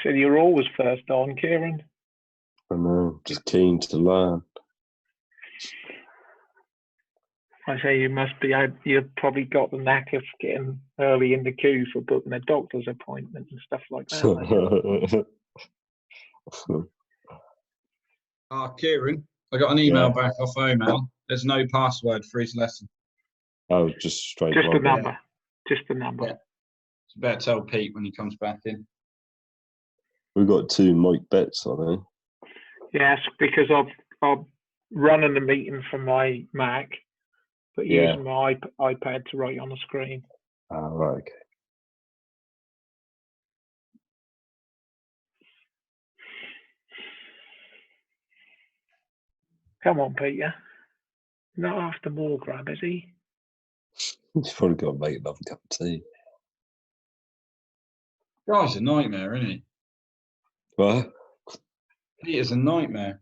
So you're always first on, Kieran. I know, just keen to learn. I say you must be. You've probably got the knack of getting early in the queue for booking a doctor's appointment and stuff like that. Kieran, I got an email back off Oman. There's no password for his lesson. Oh, just straight. Just the number. Just the number. Yeah. So better tell Pete when he comes back in. We've got 2 Mike bets, I think. Yes, because I'm running the meeting from my Mac, but using my iPad to write on the screen. Ah, right, okay. Come on, Peter. Not after more grab, is he? He's probably got to make another cup of tea. Guy's a nightmare, isn't he? What? Peter's a nightmare.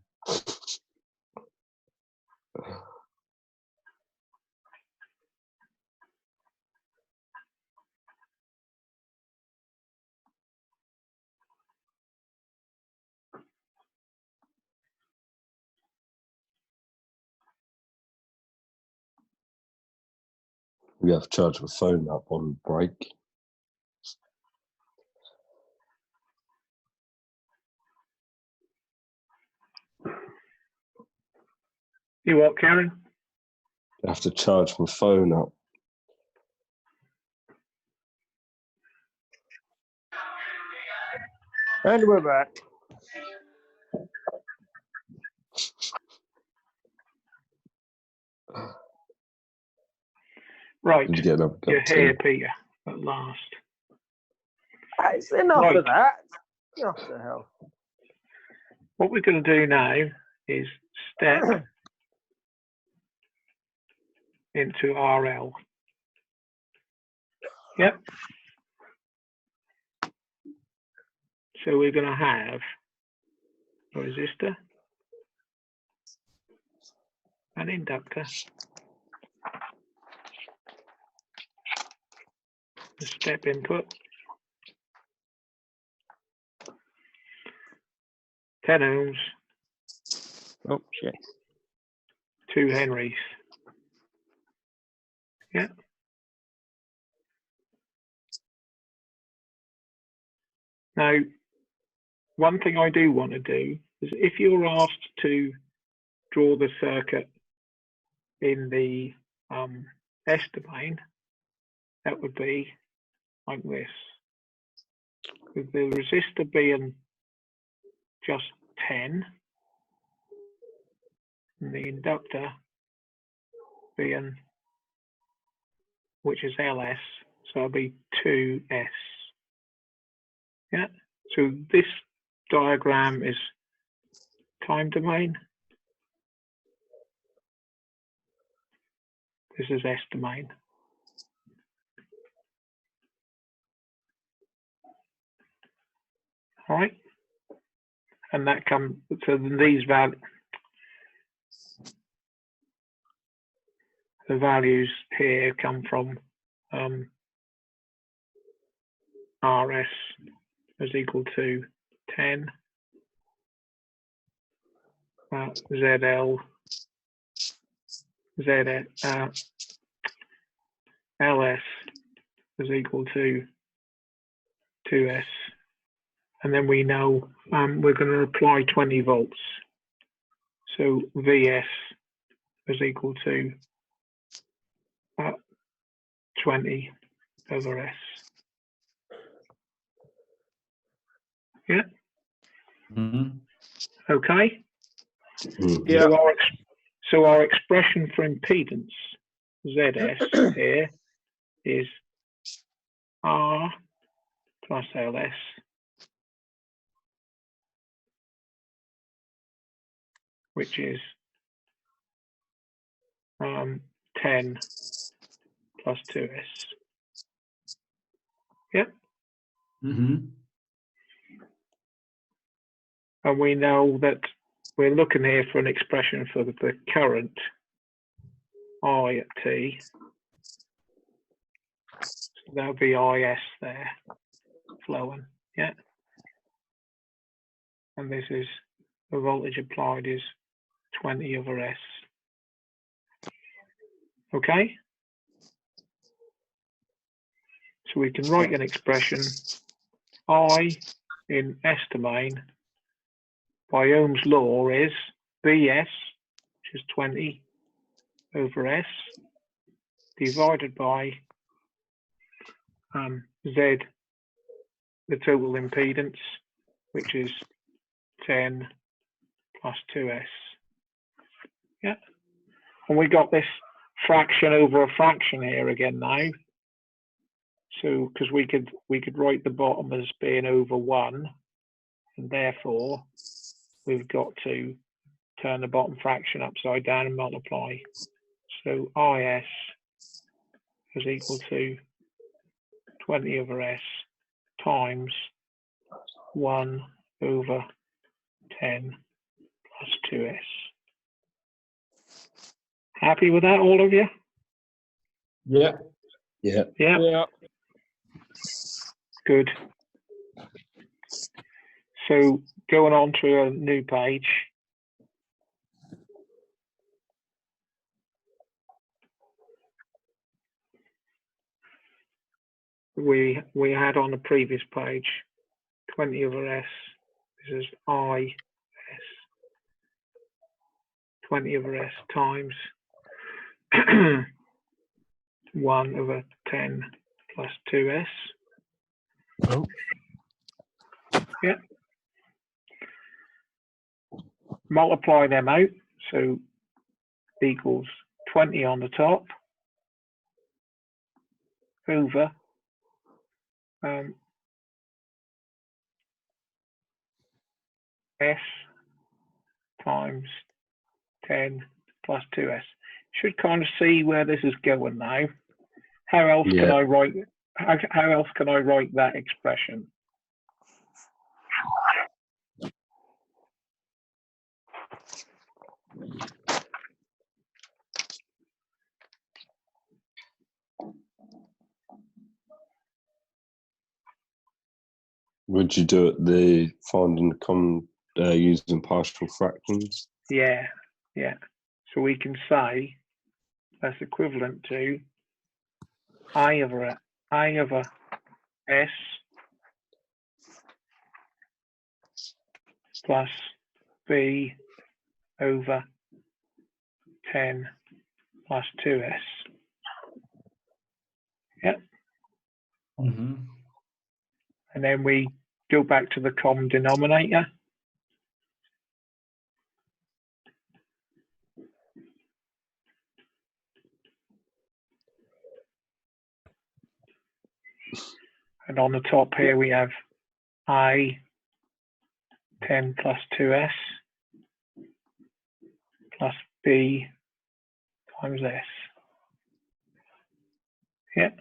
We have to charge the phone up on break. You what, Karen? I have to charge my phone up. And we're back. Right. Did you get another cup You're of tea? here, Peter, at last. It's enough Right. of that. What the hell? What we're going to do now is step into RL. Yep. So we're going to have a resistor, an inductor, a step input, 10 ohms, Oh, shit. 2 Henrys. Yeah. Now, one thing I do want to do is if you're asked to draw the circuit in the S domain, that would be like this. With the resistor being just 10, and the inductor being, which is LS, so it'll be 2S. Yeah, so this diagram is time domain. This is S domain. All right, and that comes, so these values, the values here come from RS is equal to 10, ZL, LS is equal to 2S. And then we know we're going to apply 20 volts. So VS is equal to 20 over S. Yeah. Mm-hmm. Okay. Yeah. So our expression for impedance ZS here is R plus LS which is 10 plus 2S. Yep. Mm-hmm. And we know that we're looking here for an expression for the current I at T. So that'll be IS there flowing. Yeah. and this is the voltage applied is 20 over S. Okay? So we can write an expression I in S domain by Ohm's law is Bs, which is 20 over S, divided by Z, the total impedance, which is 10 plus 2S. Yeah. And we got this fraction over a fraction here again now. So because we could write the bottom as being over 1, and therefore we've got to turn the bottom fraction upside down and multiply. So IS is equal to 20 over S times 1 over 10 plus 2S. Happy with that, all of you? Yeah. Yeah. Yeah. Yeah. Good. So going on to a new page. We had on the previous page 20 over S. This is IS. 20 over S times 1 over 10 plus 2S. Oh. Yeah. Multiply them out, so equals 20 on the top over S times 10 plus 2S. Should kind of see where this is going now. How else can I write? How else can I write that expression? Would you do it finding the common using partial fractions? Yeah, yeah. So we can say that's equivalent to I over S plus B over 10 plus 2S. Yeah. Mm-hmm. And then we go back to the common denominator. And on the top here we have I 10 plus 2S plus B times S. Yeah.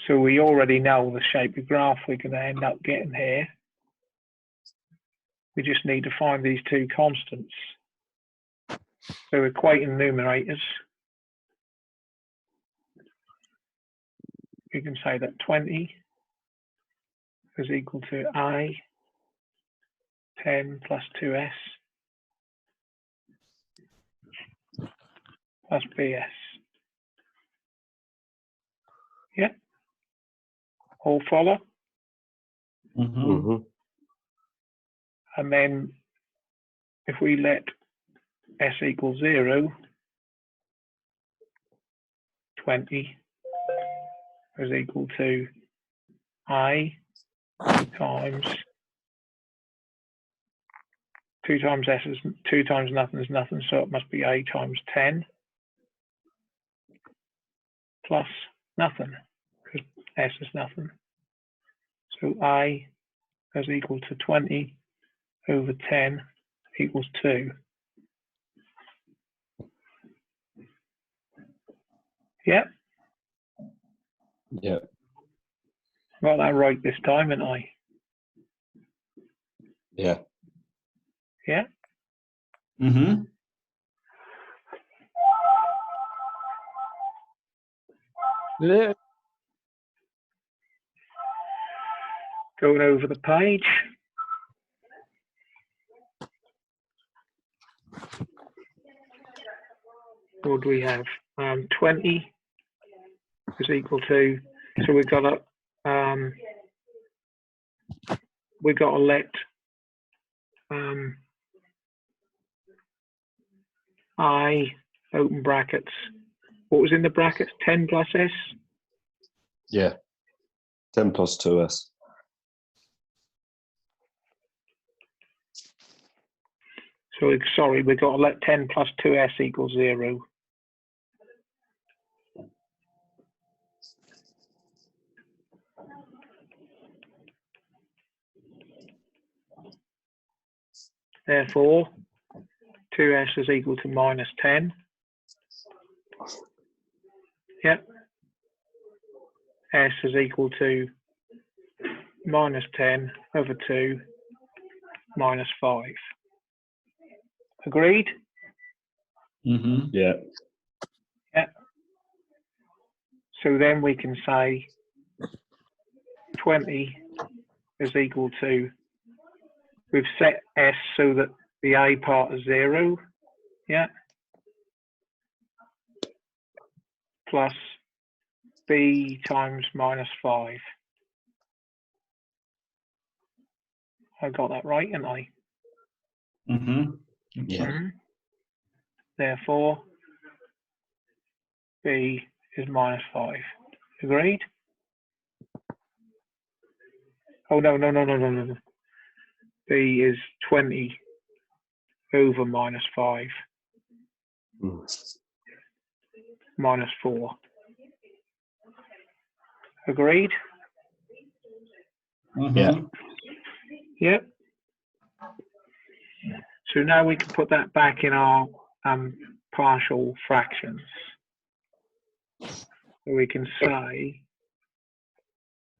So we already know the shape of graph we're going to end up getting here. We just need to find these two constants. So equating numerators, we can say that 20 is equal to I 10 plus 2S plus BS. Yeah. All follow? Mm-hmm. Mm-hmm. And then if we let S equal 0, 20 is equal to I times 2 times S is 2 times nothing is nothing, so it must be A times 10 plus nothing, because S is nothing. So I is equal to 20 over 10 equals 2. Yeah, Yeah. got that right this time, haven't I? Yeah. Yeah. Mm-hmm. Yeah. Going over the page. what do we have? 20 is equal to, so we've got to let I open brackets. What was in the brackets? 10 plus S? Yeah. 10 plus 2S. So sorry, we've got to let 10 plus 2S equals 0. Therefore, 2S is equal to minus 10. Yep. S is equal to minus 10 over 2 minus 5. Agreed? Mm-hmm. Yeah. Yeah. So then we can say 20 is equal to, we've set S so that the A part is 0, yeah, plus B times minus 5. I got that right, didn't I? Mm-hmm. Yeah. Mhm. Therefore, B is minus 5. Agreed? Oh, no. B is 20 over minus 5, minus 4. Agreed? Mm-hmm. Yeah. Yep. So now we can put that back in our partial fractions. So we can say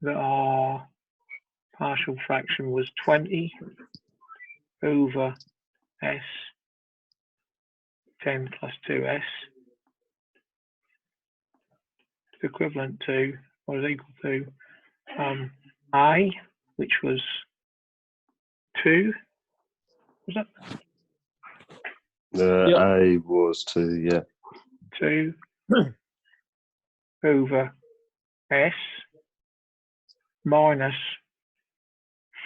that our partial fraction was 20 over S, 10 plus 2S, equivalent to, or is equal to, I, which was 2, was it? The Yep. A was 2, yeah. 2 over S minus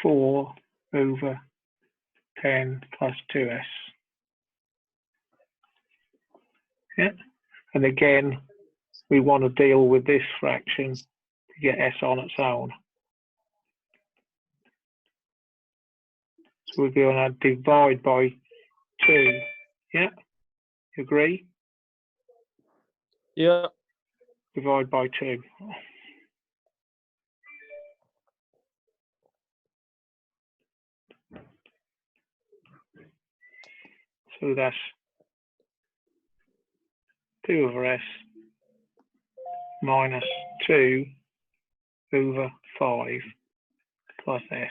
4 over 10 plus 2S. Yeah, and again, we want to deal with this fraction to get S on its own. So we're going to divide by 2. Yeah, agree? Yeah. Divide by 2. So that's 2 over S minus 2 over 5 plus S.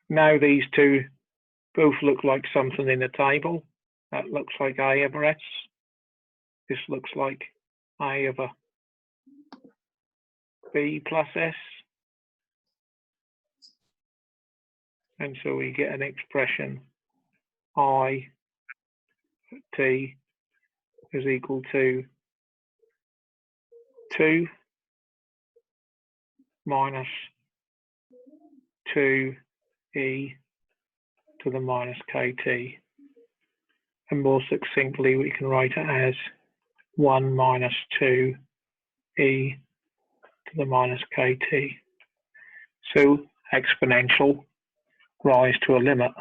Now these two both look like something in the table. That looks like A over S. This looks like A over B plus S. And so we get an expression I T is equal to 2 minus 2e to the minus kt. And more succinctly, we can write it as 1 minus 2e to the minus kt. So exponential rise to a limit.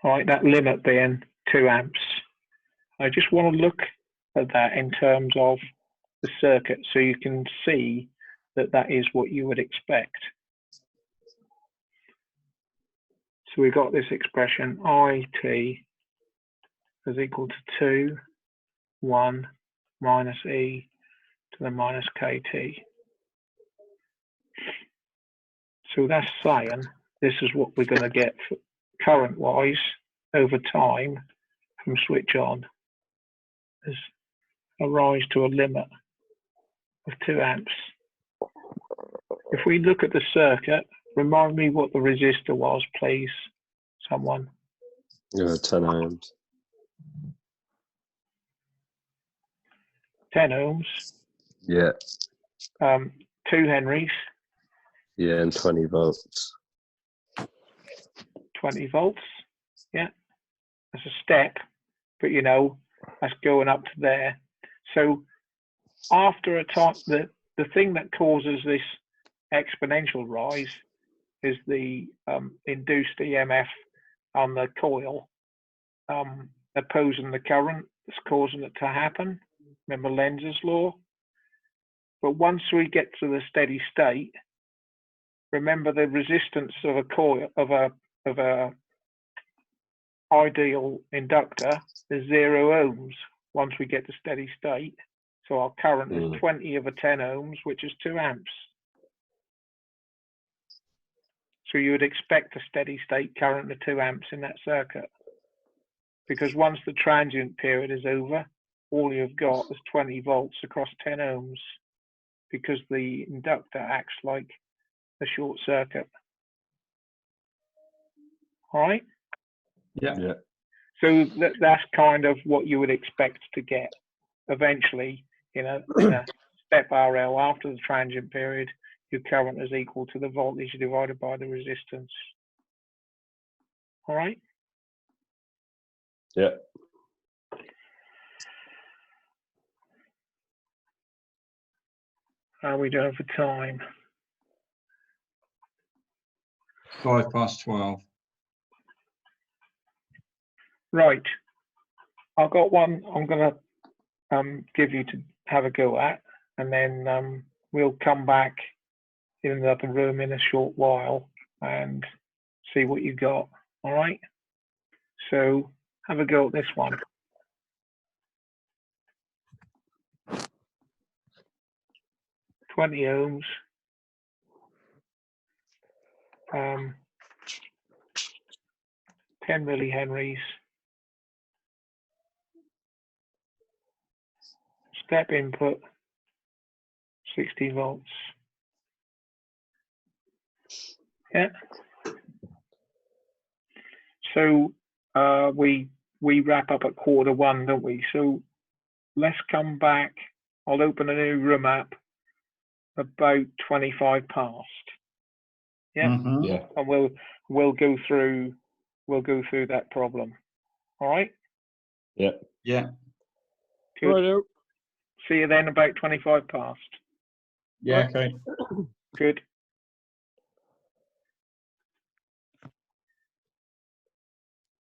All right, that limit being 2 amps. I just want to look at that in terms of the circuit so you can see that that is what you would expect. So we've got this expression IT is equal to 2, 1 minus e to the minus kt. So that's saying this is what we're going to get current-wise over time from switch on. There's a rise to a limit of 2 amps. If we look at the circuit, remind me what the resistor was, please, someone. Yeah, 10 ohms. 10 ohms, Yeah, 2 Henrys, yeah, and 20 volts. 20 volts. Yeah, that's a step, but you know, that's going up to there. So after a time, the thing that causes this exponential rise is the induced EMF on the coil opposing the current that's causing it to happen. Remember Lenz's law? But once we get to the steady state, remember the resistance of a coil of a ideal inductor is 0 ohms once we get to steady state. So our current is 20 over 10 ohms, which is 2 amps. So you would expect a steady state current of 2 amps in that circuit. Because once the transient period is over, all you've got is 20 volts across 10 ohms because the inductor acts like a short circuit. All right? Yeah. Yeah. So that's kind of what you would expect to get eventually in a step RL after the transient period. Your current is equal to the voltage divided by the resistance. All right? Yeah. How are we doing for time? 12. Right. I've got one I'm going to give you to have a go at, and then we'll come back in another room in a short while and see what you got. All right? So have a go at this one. $20 ohms. 10 millihenries. Step input, 60 volts. Yeah. So we wrap up at 1:15, don't we? So let's come back. I'll open a new room up about 25 past. Yeah. Mhm. Yeah. And we'll go through that problem. All right. Yeah. Yeah. Good. Righto. See you then about 25 past. Yeah. Okay. Good.